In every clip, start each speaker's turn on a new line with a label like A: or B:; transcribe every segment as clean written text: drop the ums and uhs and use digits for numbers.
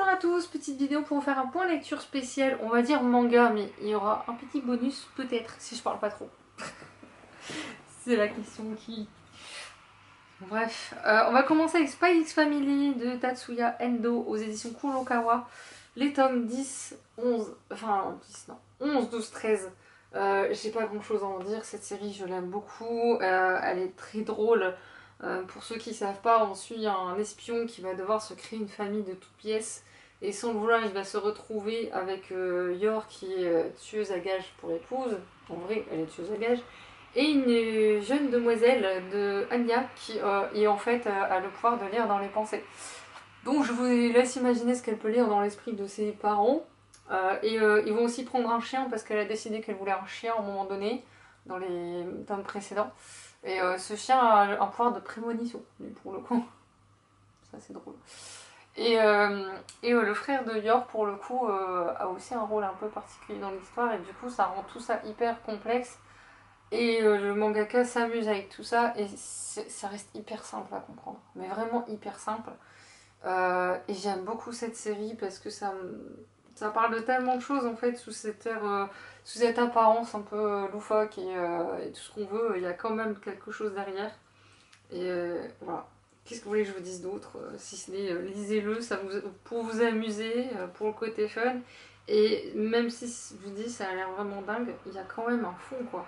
A: à tous, petite vidéo pour vous faire un point lecture spécial, on va dire manga, mais il y aura un petit bonus peut-être si je parle pas trop. C'est la question qui... Bref, on va commencer avec Spy X Family de Tatsuya Endo aux éditions Kurokawa. Les tomes 10, 11, enfin 10 non, 11, 12, 13. J'ai pas grand chose à en dire, cette série je l'aime beaucoup, elle est très drôle. Pour ceux qui savent pas, on suit un espion qui va devoir se créer une famille de toutes pièces. Et sans le vouloir, il va se retrouver avec Yor qui est tueuse à gages pour épouse. En vrai, elle est tueuse à gages. Et une jeune demoiselle de Anya qui en fait a le pouvoir de lire dans les pensées. Donc je vous laisse imaginer ce qu'elle peut lire dans l'esprit de ses parents. Ils vont aussi prendre un chien parce qu'elle a décidé qu'elle voulait un chien à un moment donné, dans les tomes précédents. Et ce chien a un pouvoir de prémonition, lui, pour le coup. Ça c'est drôle. Le frère de Yor, pour le coup, a aussi un rôle un peu particulier dans l'histoire. Et du coup, ça rend tout ça hyper complexe. Et le mangaka s'amuse avec tout ça. Et ça reste hyper simple à comprendre. Mais vraiment hyper simple. Et j'aime beaucoup cette série parce que ça parle de tellement de choses en fait sous cette sous cette apparence un peu loufoque et tout ce qu'on veut, il y a quand même quelque chose derrière. Et voilà. Qu'est-ce que vous voulez que je vous dise d'autre si ce n'est lisez-le, pour vous amuser, pour le côté fun. Et même si je vous dis ça a l'air vraiment dingue, il y a quand même un fond quoi.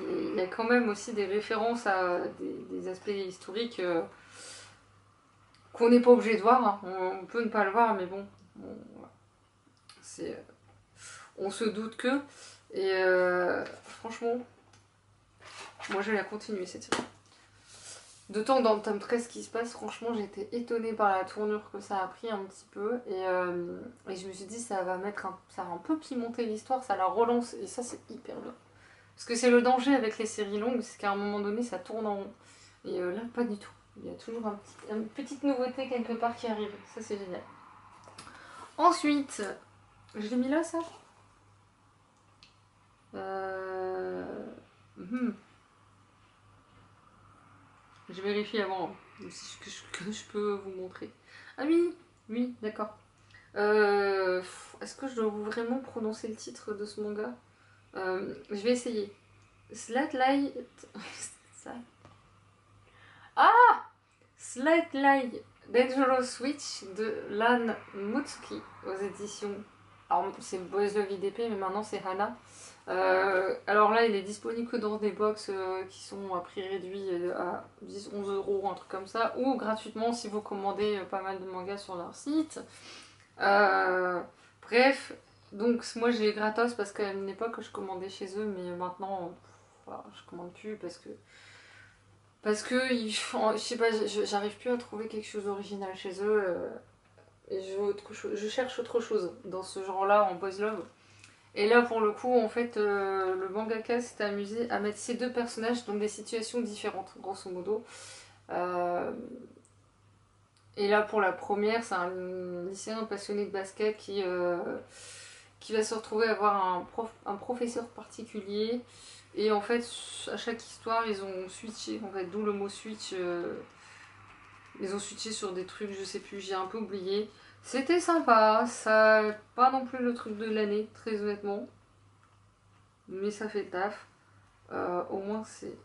A: Il y a quand même aussi des références à des aspects historiques. Qu'on n'est pas obligé de voir, hein. On peut ne pas le voir, mais bon, on se doute que. Et franchement, moi je vais la continuer cette série. D'autant dans le tome 13 qui se passe, franchement j'ai été étonnée par la tournure que ça a pris un petit peu. Et je me suis dit ça va un peu pimenter l'histoire, ça la relance, et ça c'est hyper bien. Parce que c'est le danger avec les séries longues, c'est qu'à un moment donné ça tourne en rond. Et là pas du tout. Il y a toujours une petite nouveauté quelque part qui arrive, ça c'est génial. Ensuite, je l'ai mis là ça Je vérifie avant que je peux vous montrer. Ah oui, oui, d'accord. Est-ce que je dois vraiment prononcer le titre de ce manga Je vais essayer. Slatlight... Ah Slightly Dangerous Switch de Lan Mutsuki aux éditions. Alors c'est Boys Love IDP, mais maintenant c'est Hana. Alors là, il est disponible que dans des box qui sont à prix réduit à 10-11 euros, un truc comme ça, ou gratuitement si vous commandez pas mal de mangas sur leur site. Bref, donc moi j'ai gratos parce qu'à une époque je commandais chez eux, mais maintenant voilà, je commande plus parce que je sais pas, j'arrive plus à trouver quelque chose d'original chez eux. Et je cherche autre chose dans ce genre-là en boys love. Et là, pour le coup, en fait, le mangaka s'est amusé à mettre ces deux personnages dans des situations différentes, grosso modo. Et là, pour la première, c'est un lycéen passionné de basket qui va se retrouver à avoir un professeur particulier. Et en fait, à chaque histoire, ils ont switché, en fait, d'où le mot switch. Ils ont switché sur des trucs, je sais plus, j'ai un peu oublié. C'était sympa, ça pas non plus le truc de l'année, très honnêtement. Mais ça fait le taf. Au moins, c'est.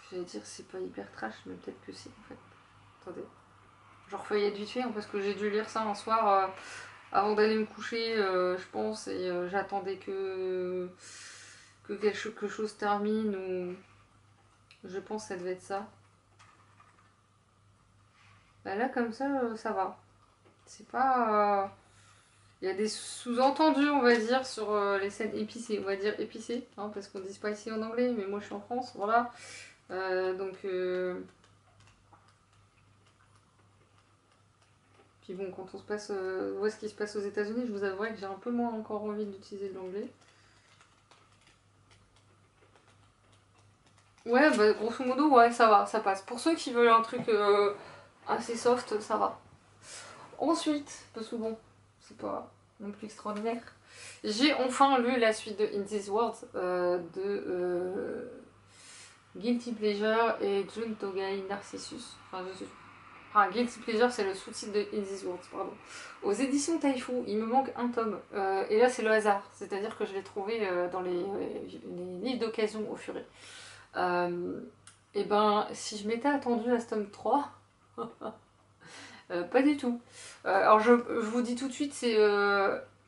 A: J'allais dire, c'est pas hyper trash, mais peut-être que si, en fait. Attendez. Je refeuillette vite fait, hein, parce que j'ai dû lire ça un soir avant d'aller me coucher, je pense, et j'attendais que quelque chose termine, ou. Je pense que ça devait être ça. Bah là, comme ça va. C'est pas. Il y a des sous-entendus, on va dire, sur les scènes épicées. On va dire épicées, hein, parce qu'on dit pas ici en anglais, mais moi je suis en France, voilà. Puis bon, quand on se passe, voit ce qui se passe aux États-Unis, je vous avouerai que j'ai un peu moins encore envie d'utiliser de l'anglais. Ouais, bah grosso modo, ouais, ça va, ça passe. Pour ceux qui veulent un truc assez soft, ça va. Ensuite, parce que bon, c'est pas non plus extraordinaire, j'ai enfin lu la suite de In This World de Guilty Pleasure et Jun Togai Narcissus. Enfin, Enfin, Guilty Pleasure, c'est le sous-titre de In This World, pardon. Aux éditions Taifu, il me manque un tome. Et là, c'est le hasard. C'est-à-dire que je l'ai trouvé dans les livres d'occasion au furet. Et ben, si je m'étais attendue à ce tome 3, pas du tout. Alors, je vous dis tout de suite, c'est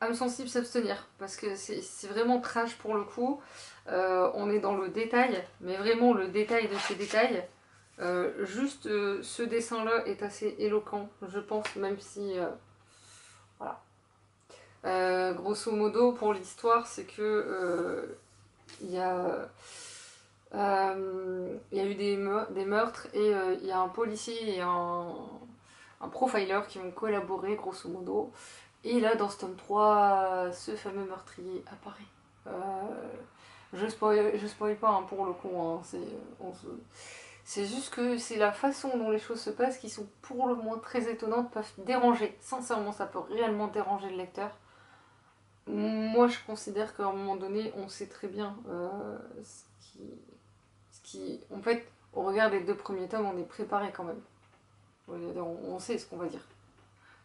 A: âme sensible s'abstenir. Parce que c'est vraiment trash pour le coup. On est dans le détail, mais vraiment le détail de ces détails. Juste ce dessin-là est assez éloquent, je pense, même si... voilà. Grosso modo, pour l'histoire, c'est que il y a eu des meurtres et il y a un policier et un profiler qui vont collaborer, grosso modo. Et là, dans ce tome 3, ce fameux meurtrier apparaît. Je spoil pas hein, pour le coup, hein, c'est juste que c'est la façon dont les choses se passent qui sont pour le moins très étonnantes, peuvent déranger. Sincèrement, ça peut réellement déranger le lecteur. Moi, je considère qu'à un moment donné, on sait très bien en fait, au regard des 2 premiers tomes, on est préparé quand même. On sait ce qu'on va dire.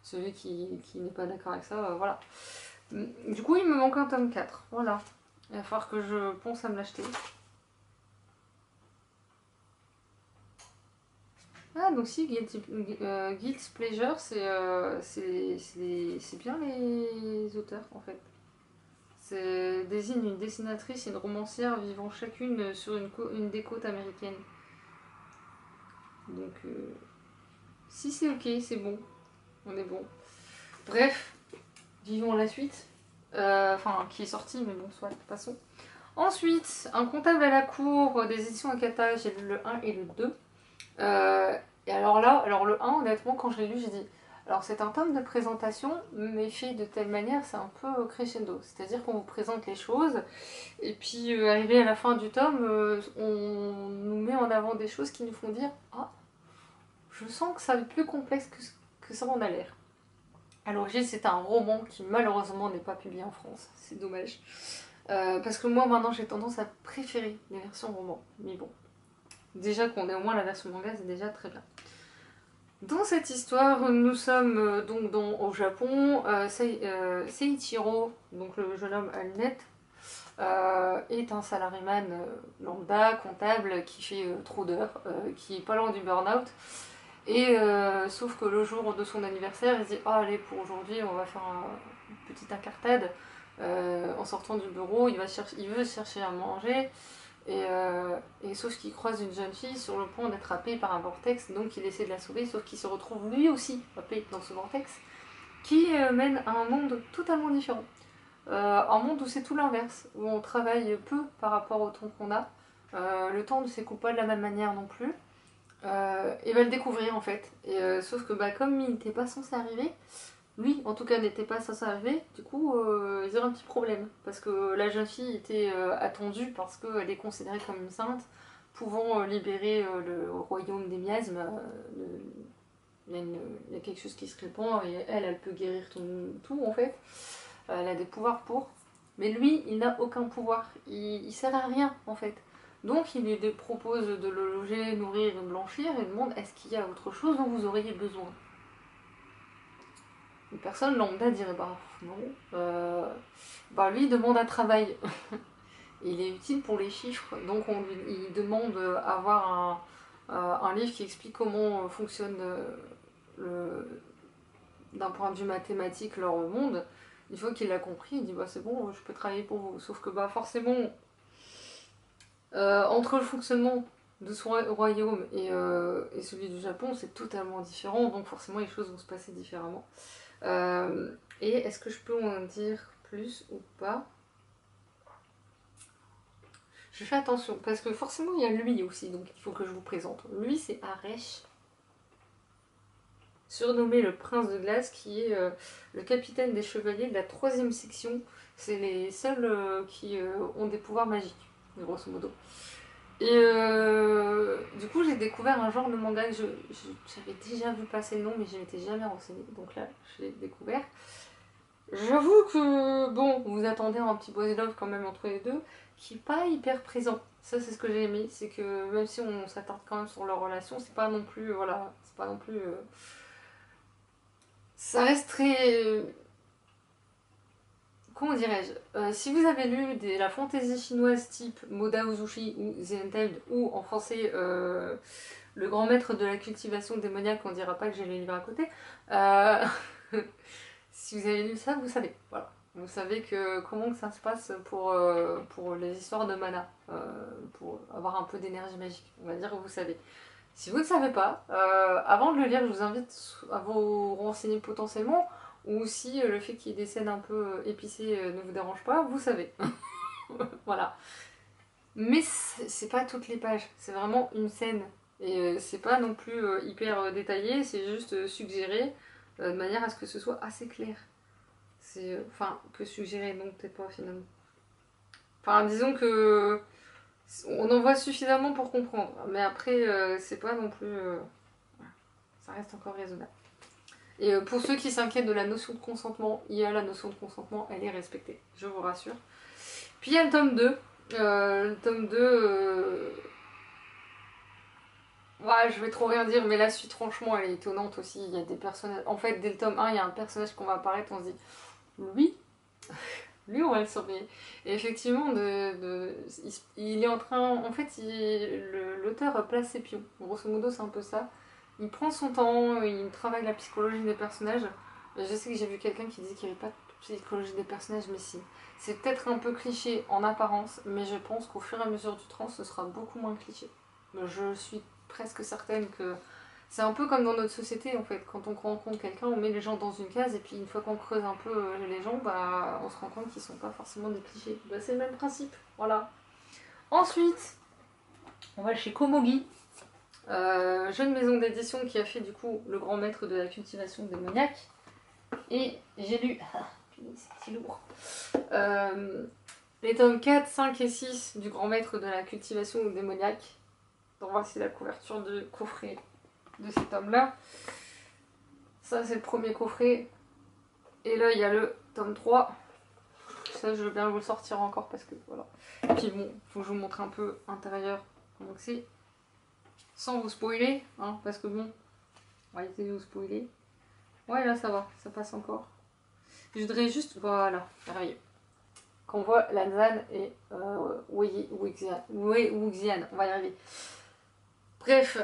A: Celui qui n'est pas d'accord avec ça, voilà. Du coup, il me manque un tome 4. Voilà. Il va falloir que je pense à me l'acheter. Ah, donc si, Guilty Pleasure, c'est bien les auteurs, en fait. C'est désigne une dessinatrice et une romancière vivant chacune sur une des côtes américaines. Donc, si c'est ok, c'est bon. On est bon. Bref, vivons la suite. Enfin, qui est sortie, mais bon, soit, passons. Ensuite, un comptable à la cour des éditions Akata, j'ai lu le 1 et le 2. Et alors là, le 1, honnêtement, quand je l'ai lu, j'ai dit... Alors c'est un tome de présentation, mais fait de telle manière, c'est un peu crescendo. C'est-à-dire qu'on vous présente les choses, et puis arrivé à la fin du tome, on nous met en avant des choses qui nous font dire « Ah, je sens que ça va être plus complexe que ça en a l'air. » À l'origine, c'était un roman qui malheureusement n'est pas publié en France. C'est dommage. Parce que moi, maintenant, j'ai tendance à préférer les versions romans. Mais bon, déjà qu'on ait au moins la version manga, c'est déjà très bien. Dans cette histoire, nous sommes donc au Japon. Seiichiro, donc le jeune homme à lunettes, est un salariman lambda, comptable, qui fait trop d'heures, qui est pas loin du burn-out. Et sauf que le jour de son anniversaire, il se dit ah, allez, pour aujourd'hui, on va faire une petite incartade. En sortant du bureau, il veut chercher à manger. Et sauf qu'il croise une jeune fille sur le point d'être happée par un vortex, donc il essaie de la sauver, sauf qu'il se retrouve lui aussi happé dans ce vortex, qui mène à un monde totalement différent. Un monde où c'est tout l'inverse, où on travaille peu par rapport au temps qu'on a, le temps ne s'écoule pas de la même manière non plus, et va le découvrir en fait. Et, sauf que comme il n'était pas censé arriver, lui, en tout cas, n'était pas censé arriver, du coup, ils auraient un petit problème. Parce que la jeune fille était attendue parce qu'elle est considérée comme une sainte, pouvant libérer le royaume des miasmes. Il y a quelque chose qui se répand et elle peut guérir tout en fait. Elle a des pouvoirs pour. Mais lui, il n'a aucun pouvoir. Il sert à rien en fait. Donc il lui propose de le loger, nourrir et blanchir et demande est-ce qu'il y a autre chose dont vous auriez besoin. Une personne lambda dirait bah non. Lui il demande un travail. Il est utile pour les chiffres, donc il demande à avoir un livre qui explique comment fonctionne d'un point de vue mathématique leur monde. Une fois qu'il a compris, il dit bah c'est bon, je peux travailler pour vous. Sauf que forcément, entre le fonctionnement de son royaume et celui du Japon, c'est totalement différent, donc forcément les choses vont se passer différemment. Et est-ce que je peux en dire plus ou pas? Je fais attention, parce que forcément il y a lui aussi, donc il faut que je vous présente. Lui c'est Aresh, surnommé le prince de glace, qui est le capitaine des chevaliers de la 3e section. C'est les seuls qui ont des pouvoirs magiques, grosso modo. Et du coup, j'ai découvert un genre de manga que j'avais déjà vu passer le nom, mais je m'étais jamais renseignée. Donc là, je l'ai découvert. J'avoue que, bon, vous attendez un petit boys love quand même entre les deux, qui est pas hyper présent. Ça c'est ce que j'ai aimé, c'est que même si on s'attarde quand même sur leur relation, c'est pas non plus, voilà, c'est pas non plus... ça reste très... comment dirais-je, si vous avez lu la fantaisie chinoise type Moda Uzushi ou The Untamed, ou en français Le grand maître de la cultivation démoniaque, on dira pas que j'ai le livre à côté, si vous avez lu ça, vous savez, voilà. Vous savez comment que ça se passe pour les histoires de mana, pour avoir un peu d'énergie magique, on va dire que vous savez. Si vous ne savez pas, avant de le lire, je vous invite à vous renseigner potentiellement, ou si le fait qu'il y ait des scènes un peu épicées ne vous dérange pas, vous savez. Voilà. Mais c'est pas toutes les pages, c'est vraiment une scène. Et c'est pas non plus hyper détaillé, c'est juste suggéré de manière à ce que ce soit assez clair. C'est enfin que suggérer, non peut-être pas finalement. Enfin disons que on en voit suffisamment pour comprendre, mais après c'est pas non plus ça reste encore raisonnable. Et pour ceux qui s'inquiètent de la notion de consentement, il y a la notion de consentement, elle est respectée, je vous rassure. Puis il y a le tome 2. Le tome 2, ouais, je vais trop rien dire, mais la suite, franchement, elle est étonnante aussi. Il y a des personnages. En fait, dès le tome 1, il y a un personnage qu'on va apparaître, on se dit, lui, lui, on va le surveiller. Et effectivement, il est en train. En fait, l'auteur place ses pions. Grosso modo, c'est un peu ça. Il prend son temps, il travaille la psychologie des personnages. Je sais que j'ai vu quelqu'un qui disait qu'il n'y avait pas de psychologie des personnages, mais si. C'est peut-être un peu cliché en apparence, mais je pense qu'au fur et à mesure du temps, ce sera beaucoup moins cliché. Je suis presque certaine que c'est un peu comme dans notre société en fait. Quand on rencontre quelqu'un, on met les gens dans une case et puis une fois qu'on creuse un peu les gens, bah, on se rend compte qu'ils sont pas forcément des clichés. Bah, c'est le même principe, voilà. Ensuite, on va chez Komogi, jeune maison d'édition qui a fait du coup Le grand maître de la cultivation démoniaque. Et j'ai lu, c'est lourd, les tomes 4, 5 et 6 du grand maître de la cultivation démoniaque. Donc voici la couverture du coffret de cet homme-là. Ça, c'est le premier coffret. Et là, il y a le tome 3. Ça, je veux bien vous le sortir encore parce que voilà. Et puis bon, faut que je vous montre un peu intérieur comment c'est. Sans vous spoiler, hein, parce que bon, on va essayer de vous spoiler. Ouais, là, ça va, ça passe encore. Je voudrais juste, voilà, merveilleux. Qu'on voit Lanzan et Wuxian. On va y arriver. Bref,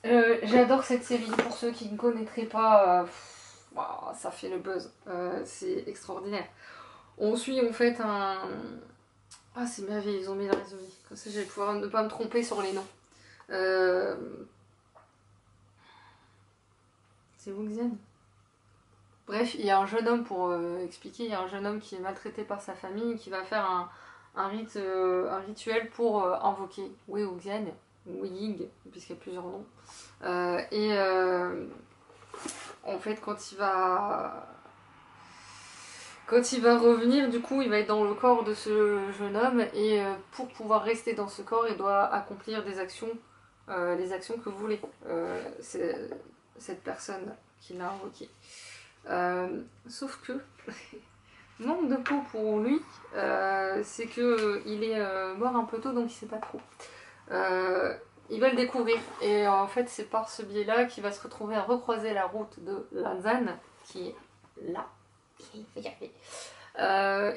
A: j'adore cette série. Pour ceux qui ne connaîtraient pas, wow, ça fait le buzz. C'est extraordinaire. On suit en fait un... Ah, c'est merveilleux, ils ont mis le résumé. Comme ça, je vais pouvoir ne pas me tromper sur les noms. C'est Wuxian. Bref, il y a un jeune homme, pour expliquer, il y a un jeune homme qui est maltraité par sa famille, qui va faire un rituel pour invoquer Wei Wuxian, ou Ying, puisqu'il y a plusieurs noms. En fait, quand il va revenir, du coup, il va être dans le corps de ce jeune homme, et pour pouvoir rester dans ce corps, il doit accomplir des actions, les actions que voulait cette personne qui l'a invoqué. Sauf que, manque de peau pour lui, c'est que il est mort un peu tôt, donc il sait pas trop. Il va le découvrir, et en fait c'est par ce biais-là qu'il va se retrouver à recroiser la route de Lanzan, qui est là.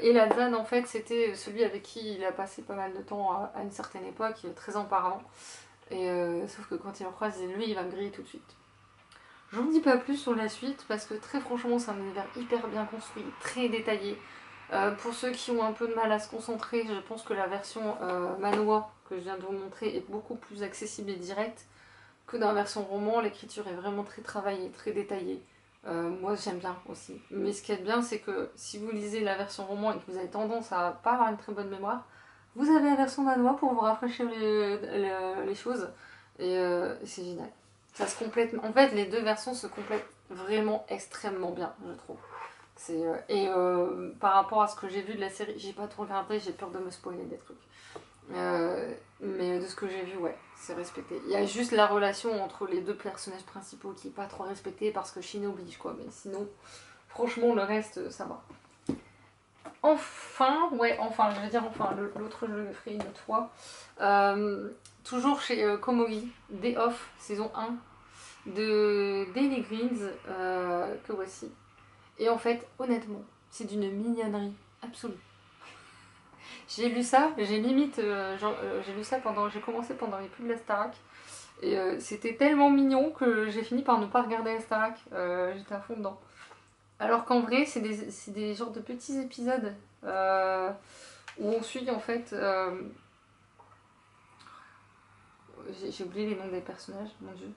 A: Et Lanzan, en fait, c'était celui avec qui il a passé pas mal de temps à une certaine époque, 13 ans par an. Et sauf que quand il le croise, lui, il va me griller tout de suite. Je vous dis pas plus sur la suite parce que très franchement c'est un univers hyper bien construit, très détaillé. Pour ceux qui ont un peu de mal à se concentrer, je pense que la version manhwa que je viens de vous montrer est beaucoup plus accessible et directe que dans la version roman. L'écriture est vraiment très travaillée, très détaillée. Moi j'aime bien aussi. Mais ce qui est bien, c'est que si vous lisez la version roman et que vous avez tendance à pas avoir une très bonne mémoire, vous avez la version manhwa pour vous rafraîchir les choses. Et c'est génial. Ça se complète. En fait, les deux versions se complètent vraiment extrêmement bien, je trouve. Par rapport à ce que j'ai vu de la série, j'ai pas tout regardé, j'ai peur de me spoiler des trucs. Mais de ce que j'ai vu, ouais, c'est respecté. Il y a juste la relation entre les deux personnages principaux qui est pas trop respectée parce que Shin oblige, quoi. Mais sinon, franchement, le reste, ça va. enfin, ouais, enfin, je vais dire enfin, l'autre je le ferai une autre fois. Toujours chez Komogi, Day Off, saison 1 de Daily Greens, que voici. Et en fait, honnêtement, c'est d'une mignonnerie absolue. J'ai lu ça, j'ai lu ça j'ai commencé pendant les pubs de la Starac. Et c'était tellement mignon que j'ai fini par ne pas regarder la Starac. J'étais à fond dedans. Alors qu'en vrai, c'est des genres de petits épisodes où on suit en fait. J'ai oublié les noms des personnages, mon dieu.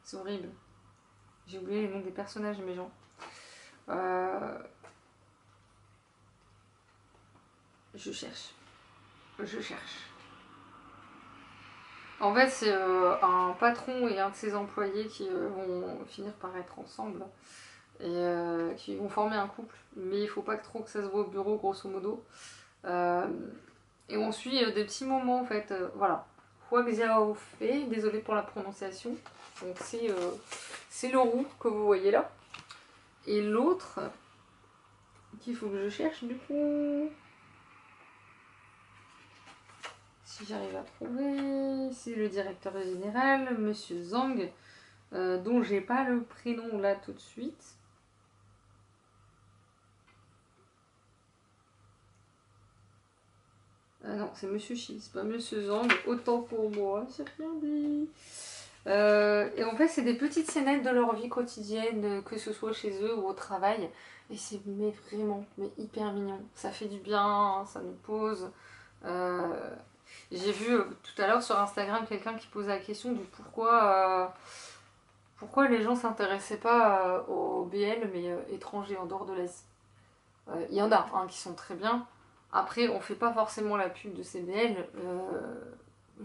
A: C'est horrible. J'ai oublié les noms des personnages, mes gens. Je cherche. Je cherche. En fait, c'est un patron et un de ses employés qui vont finir par être ensemble et qui vont former un couple. Mais il faut pas trop que ça se voit au bureau, grosso modo. Et on suit des petits moments, en fait. Voilà. Hua Xiao Fei, désolé pour la prononciation. Donc c'est le roux que vous voyez là. Et l'autre, qu'il faut que je cherche du coup... Si j'arrive à trouver, c'est le directeur général, Monsieur Zhang, dont j'ai pas le prénom là tout de suite. Ah non, c'est Monsieur Shi, c'est pas Monsieur Zhang, autant pour moi, j'ai rien dit. Et en fait, c'est des petites scénettes de leur vie quotidienne, que ce soit chez eux ou au travail. Et c'est vraiment hyper mignon. Ça fait du bien, ça nous pose. J'ai vu tout à l'heure sur Instagram quelqu'un qui posait la question du pourquoi les gens s'intéressaient pas aux BL mais étrangers en dehors de l'Asie. Il y en a qui sont très bien. Après, on fait pas forcément la pub de ces BL,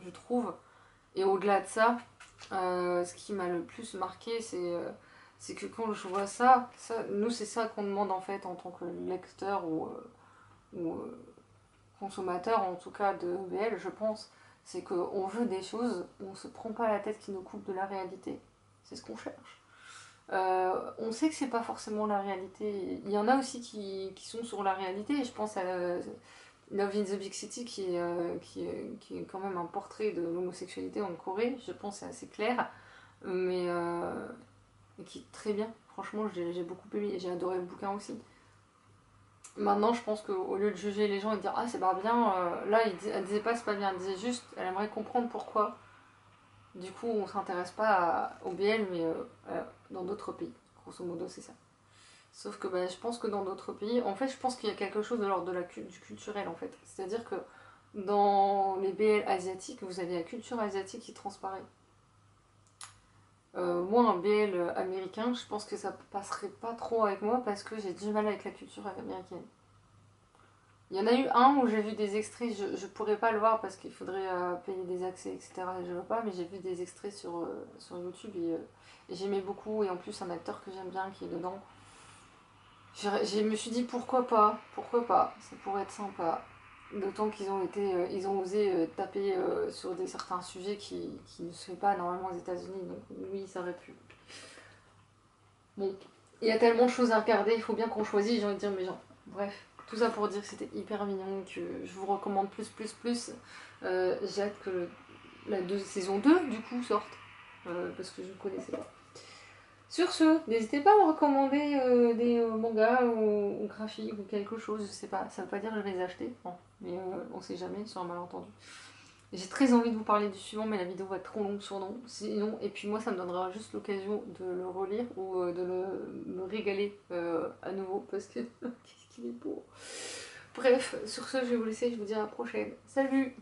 A: je trouve. Et au-delà de ça, ce qui m'a le plus marqué, c'est que quand je vois nous c'est ça qu'on demande en fait en tant que lecteur ou consommateur en tout cas de BL, je pense, c'est qu'on veut des choses où on se prend pas la tête qui nous coupe de la réalité. C'est ce qu'on cherche. On sait que c'est pas forcément la réalité. Il y en a aussi qui sont sur la réalité, et je pense à Love in the Big City qui est quand même un portrait de l'homosexualité en Corée. Je pense que c'est assez clair, mais qui est très bien. Franchement, j'ai beaucoup aimé et j'ai adoré le bouquin aussi. Maintenant, je pense qu'au lieu de juger les gens et de dire ah c'est pas bien, là elle disait pas c'est pas bien, elle disait juste elle aimerait comprendre pourquoi. Du coup, on s'intéresse pas au BL mais dans d'autres pays. Grosso modo, c'est ça. Sauf que je pense que dans d'autres pays, en fait, je pense qu'il y a quelque chose de l'ordre du culturel en fait. C'est-à-dire que dans les BL asiatiques, vous avez la culture asiatique qui transparaît. Moi, un BL américain, je pense que ça passerait pas trop avec moi parce que j'ai du mal avec la culture américaine. Il y en a eu un où j'ai vu des extraits, je pourrais pas le voir parce qu'il faudrait payer des accès, etc. Et je veux pas, mais j'ai vu des extraits sur YouTube et j'aimais beaucoup. Et en plus, un acteur que j'aime bien qui est dedans. Je me suis dit pourquoi pas, ça pourrait être sympa. D'autant ils ont osé taper sur certains sujets qui ne se fait pas normalement aux États-Unis. Donc oui, ça aurait pu. Bon, il y a tellement de choses à regarder, il faut bien qu'on choisisse, j'ai envie de dire, mais genre, bref. Tout ça pour dire que c'était hyper mignon, que je vous recommande plus. J'ai hâte que la saison 2 du coup sorte, parce que je ne connaissais pas. Sur ce, n'hésitez pas à me recommander des mangas ou graphiques ou quelque chose, je sais pas, ça veut pas dire que je vais les acheter, non, mais on sait jamais sur un malentendu. J'ai très envie de vous parler du suivant, mais la vidéo va être trop longue sinon, et puis moi ça me donnera juste l'occasion de le relire ou de me régaler à nouveau parce que qu'est-ce qu'il est beau. Bref, sur ce je vais vous laisser, je vous dis à la prochaine. Salut!